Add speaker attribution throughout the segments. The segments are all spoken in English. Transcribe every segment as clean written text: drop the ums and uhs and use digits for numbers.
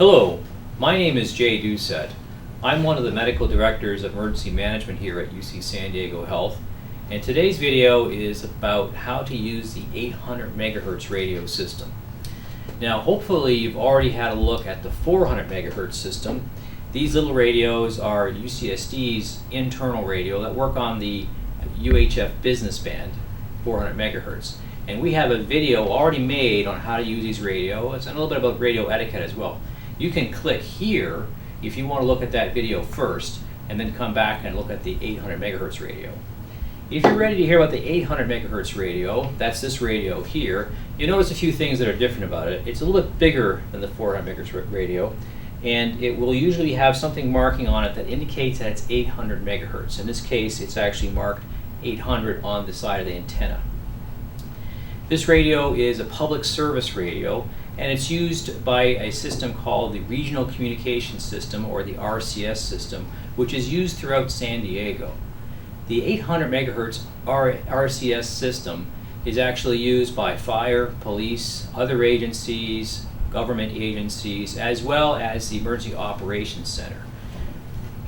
Speaker 1: Hello, my name is Jay Doucette. I'm one of the medical directors of emergency management here at UC San Diego Health, and today's video is about how to use the 800 megahertz radio system. Now, hopefully you've already had a look at the 400 megahertz system. These little radios are UCSD's internal radio that work on the UHF business band, 400 megahertz. And we have a video already made on how to use these radios and a little bit about radio etiquette as well. You can click here if you want to look at that video first and then come back and look at the 800 megahertz radio. If you're ready to hear about the 800 megahertz radio, that's this radio here, you'll notice a few things that are different about it. It's a little bit bigger than the 400 megahertz radio, and it will usually have something marking on it that indicates that it's 800 megahertz. In this case, it's actually marked 800 on the side of the antenna. This radio is a public service radio, and it's used by a system called the Regional Communication System, or the RCS system, which is used throughout San Diego. The 800 megahertz RCS system is actually used by fire, police, other agencies, government agencies, as well as the Emergency Operations Center.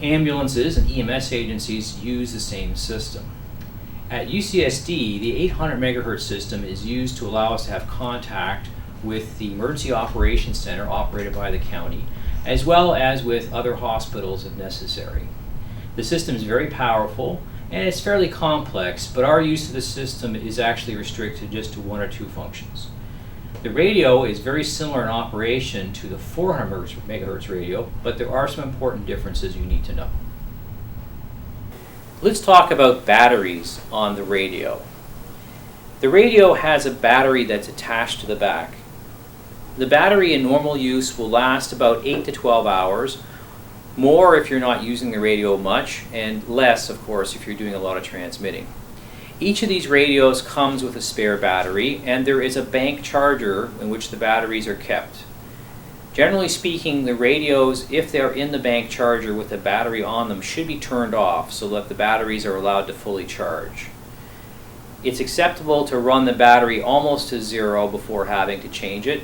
Speaker 1: Ambulances and EMS agencies use the same system. At UCSD, the 800 megahertz system is used to allow us to have contact with the Emergency Operations Center operated by the county, as well as with other hospitals if necessary. The system is very powerful and it's fairly complex, but our use of the system is actually restricted just to one or two functions. The radio is very similar in operation to the 400 megahertz radio, but there are some important differences you need to know. Let's talk about batteries on the radio. The radio has a battery that's attached to the back. The battery in normal use will last about 8 to 12 hours, more if you're not using the radio much, and less, of course, if you're doing a lot of transmitting. Each of these radios comes with a spare battery, and there is a bank charger in which the batteries are kept. Generally speaking, the radios, if they're in the bank charger with a battery on them, should be turned off so that the batteries are allowed to fully charge. It's acceptable to run the battery almost to zero before having to change it,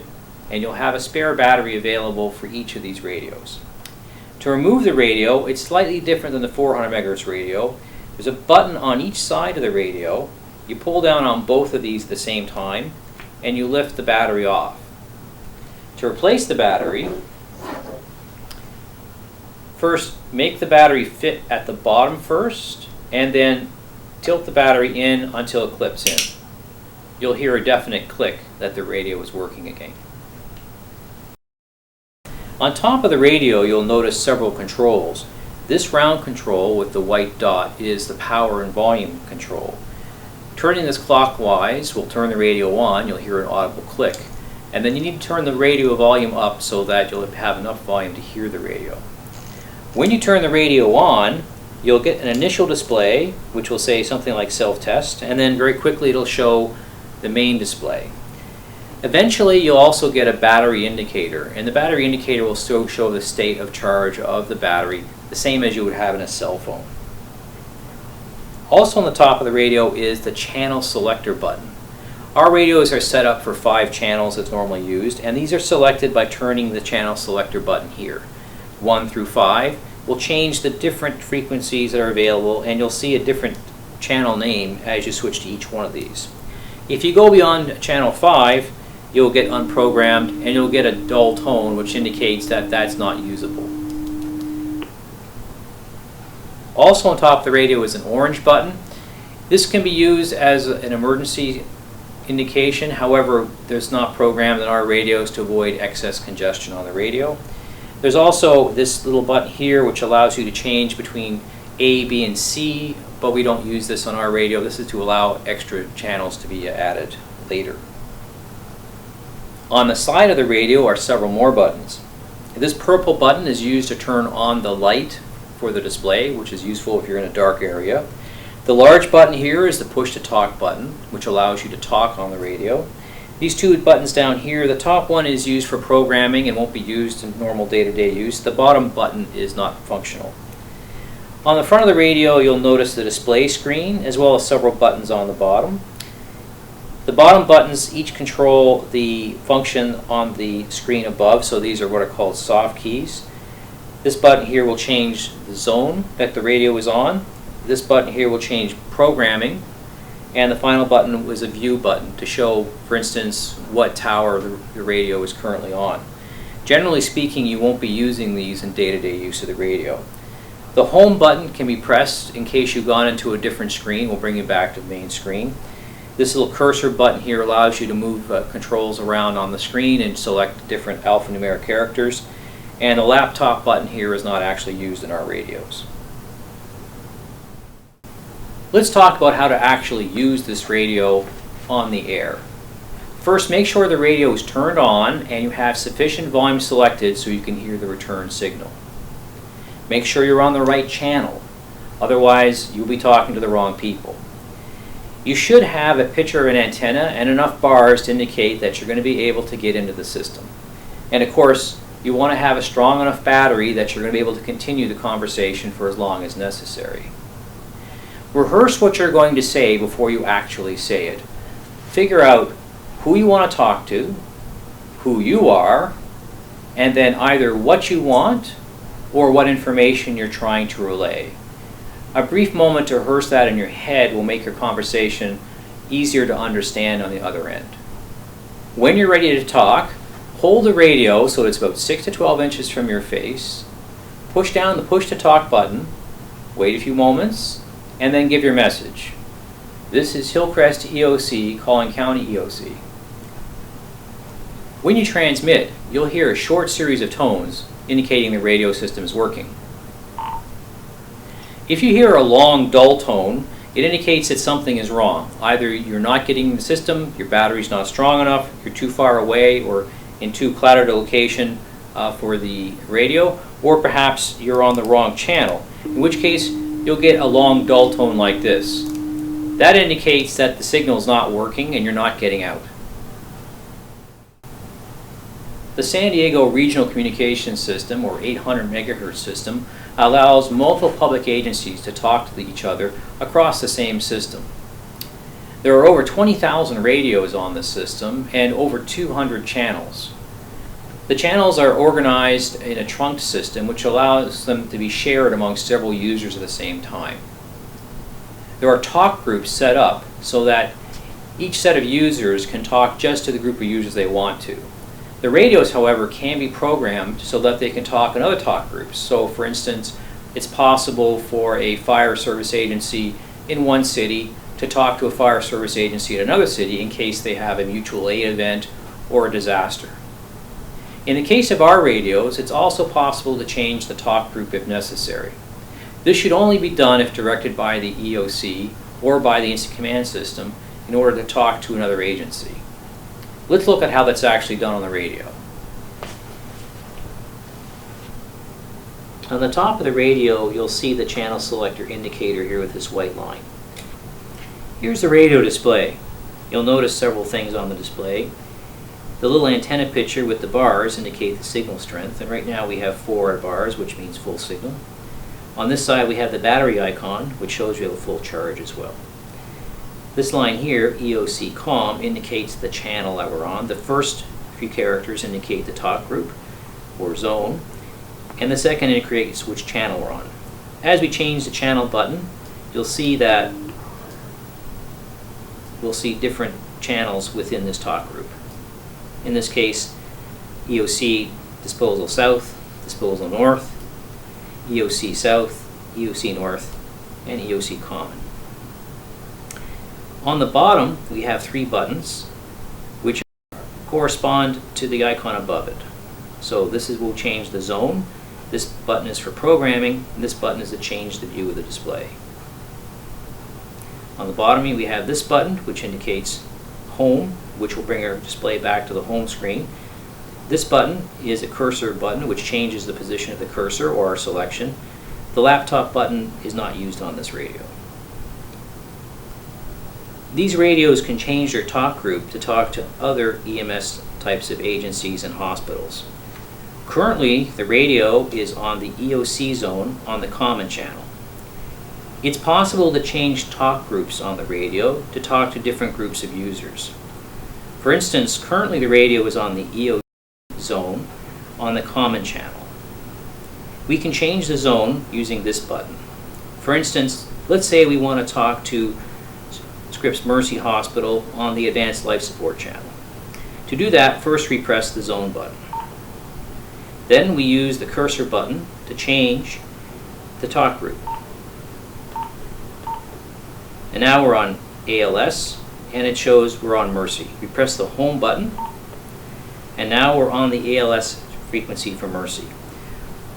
Speaker 1: and you'll have a spare battery available for each of these radios. To remove the radio, it's slightly different than the 400 megahertz radio. There's a button on each side of the radio. You pull down on both of these at the same time, and you lift the battery off. To replace the battery, first make the battery fit at the bottom first, and then tilt the battery in until it clips in. You'll hear a definite click that the radio is working again. On top of the radio, you'll notice several controls. This round control with the white dot is the power and volume control. Turning this clockwise will turn the radio on. You'll hear an audible click. And then you need to turn the radio volume up so that you'll have enough volume to hear the radio. When you turn the radio on, you'll get an initial display, which will say something like self-test, and then very quickly it'll show the main display. Eventually, you'll also get a battery indicator, and the battery indicator will still show the state of charge of the battery, the same as you would have in a cell phone. Also on the top of the radio is the channel selector button. Our radios are set up for 5 channels as normally used, and these are selected by turning the channel selector button here. 1 through 5 will change the different frequencies that are available, and you'll see a different channel name as you switch to each one of these. If you go beyond channel 5, you'll get unprogrammed and you'll get a dull tone, which indicates that that's not usable. Also on top of the radio is an orange button. This can be used as an emergency indication. However, there's not programmed in our radios to avoid excess congestion on the radio. There's also this little button here which allows you to change between A, B, and C, but we don't use this on our radio. This is to allow extra channels to be added later. On the side of the radio are several more buttons. This purple button is used to turn on the light for the display, which is useful if you're in a dark area. The large button here is the push-to-talk button, which allows you to talk on the radio. These two buttons down here, the top one is used for programming and won't be used in normal day-to-day use. The bottom button is not functional. On the front of the radio, you'll notice the display screen as well as several buttons on the bottom. The bottom buttons each control the function on the screen above, so these are what are called soft keys. This button here will change the zone that the radio is on. This button here will change programming. And the final button was a view button to show, for instance, what tower the radio is currently on. Generally speaking, you won't be using these in day-to-day use of the radio. The home button can be pressed in case you've gone into a different screen. We'll bring you back to the main screen. This little cursor button here allows you to move controls around on the screen and select different alphanumeric characters. And the laptop button here is not actually used in our radios. Let's talk about how to actually use this radio on the air. First, make sure the radio is turned on and you have sufficient volume selected so you can hear the return signal. Make sure you're on the right channel, otherwise you'll be talking to the wrong people. You should have a picture of an antenna and enough bars to indicate that you're going to be able to get into the system. And of course, you want to have a strong enough battery that you're going to be able to continue the conversation for as long as necessary. Rehearse what you're going to say before you actually say it. Figure out who you want to talk to, who you are, and then either what you want or what information you're trying to relay. A brief moment to rehearse that in your head will make your conversation easier to understand on the other end. When you're ready to talk, hold the radio so it's about 6 to 12 inches from your face, push down the push to talk button, wait a few moments, and then give your message. This is Hillcrest EOC calling County EOC. When you transmit, you'll hear a short series of tones indicating the radio system is working. If you hear a long, dull tone, it indicates that something is wrong. Either you're not getting the system, your battery's not strong enough, you're too far away or in too cluttered a location for the radio, or perhaps you're on the wrong channel, in which case you'll get a long, dull tone like this. That indicates that the signal is not working and you're not getting out. The San Diego Regional Communications System, or 800 megahertz system, allows multiple public agencies to talk to each other across the same system. There are over 20,000 radios on this system and over 200 channels. The channels are organized in a trunked system which allows them to be shared among several users at the same time. There are talk groups set up so that each set of users can talk just to the group of users they want to. The radios, however, can be programmed so that they can talk in other talk groups. So, for instance, it's possible for a fire service agency in one city to talk to a fire service agency in another city in case they have a mutual aid event or a disaster. In the case of our radios, it's also possible to change the talk group if necessary. This should only be done if directed by the EOC or by the Instant Command System in order to talk to another agency. Let's look at how that's actually done on the radio. On the top of the radio, you'll see the channel selector indicator here with this white line. Here's the radio display. You'll notice several things on the display. The little antenna picture with the bars indicate the signal strength, and right now we have 4 bars, which means full signal. On this side we have the battery icon, which shows you have a full charge as well. This line here, EOC COM, indicates the channel that we're on. The first few characters indicate the talk group or zone, and the second indicates which channel we're on. As we change the channel button, you'll see that we'll see different channels within this talk group. In this case, EOC disposal south, disposal north, EOC south, EOC north, and EOC common. On the bottom, we have 3 buttons which correspond to the icon above it. So this will change the zone, this button is for programming, and this button is to change the view of the display. On the bottom we have this button which indicates home, which will bring our display back to the home screen. This button is a cursor button which changes the position of the cursor or our selection. The laptop button is not used on this radio. These radios can change their talk group to talk to other EMS types of agencies and hospitals. Currently, the radio is on the EOC zone on the common channel. It's possible to change talk groups on the radio to talk to different groups of users. For instance, currently the radio is on the EOC zone on the common channel. We can change the zone using this button. For instance, let's say we want to talk to Scripps Mercy Hospital on the Advanced Life Support channel. To do that, first we press the zone button. Then we use the cursor button to change the talk group. And now we're on ALS, and it shows we're on Mercy. We press the home button, and now we're on the ALS frequency for Mercy.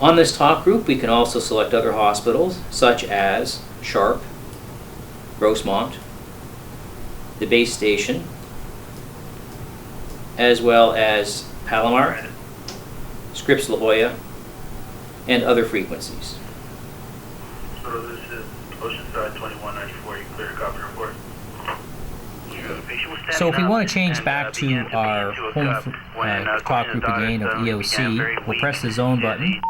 Speaker 1: On this talk group, we can also select other hospitals, such as Sharp, Grossmont, the base station, as well as Palomar, Scripps La Jolla, and other frequencies.
Speaker 2: So this is Oceanside 2194, you clear copy report.
Speaker 1: So if we want to change back to our home talk group again of EOC, we'll press the zone button,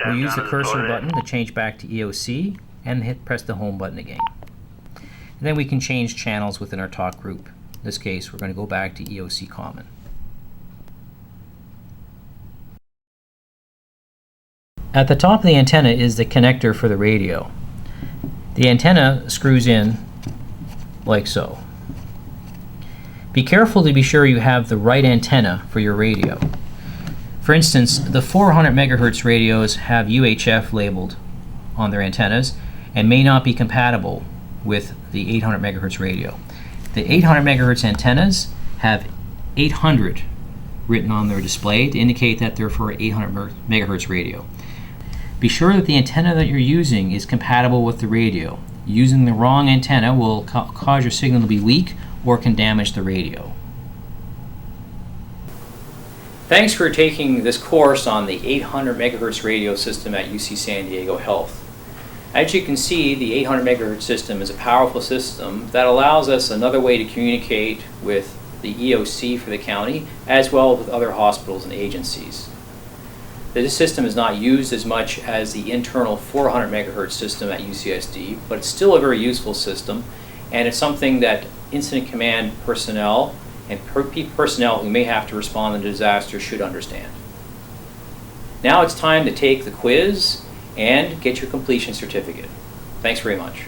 Speaker 1: we'll use the cursor button to change back to EOC, and press the home button again. And then we can change channels within our talk group. In this case, we're going to go back to EOC Common. At the top of the antenna is the connector for the radio. The antenna screws in like so. Be careful to be sure you have the right antenna for your radio. For instance, the 400 megahertz radios have UHF labeled on their antennas and may not be compatible with the 800 megahertz radio. The 800 megahertz antennas have 800 written on their display to indicate that they're for 800 megahertz radio. Be sure that the antenna that you're using is compatible with the radio. Using the wrong antenna will cause your signal to be weak or can damage the radio. Thanks for taking this course on the 800 megahertz radio system at UC San Diego Health. As you can see, the 800 megahertz system is a powerful system that allows us another way to communicate with the EOC for the county, as well as with other hospitals and agencies. This system is not used as much as the internal 400 megahertz system at UCSD, but it's still a very useful system, and it's something that incident command personnel and personnel who may have to respond to disaster should understand. Now it's time to take the quiz and get your completion certificate. Thanks very much.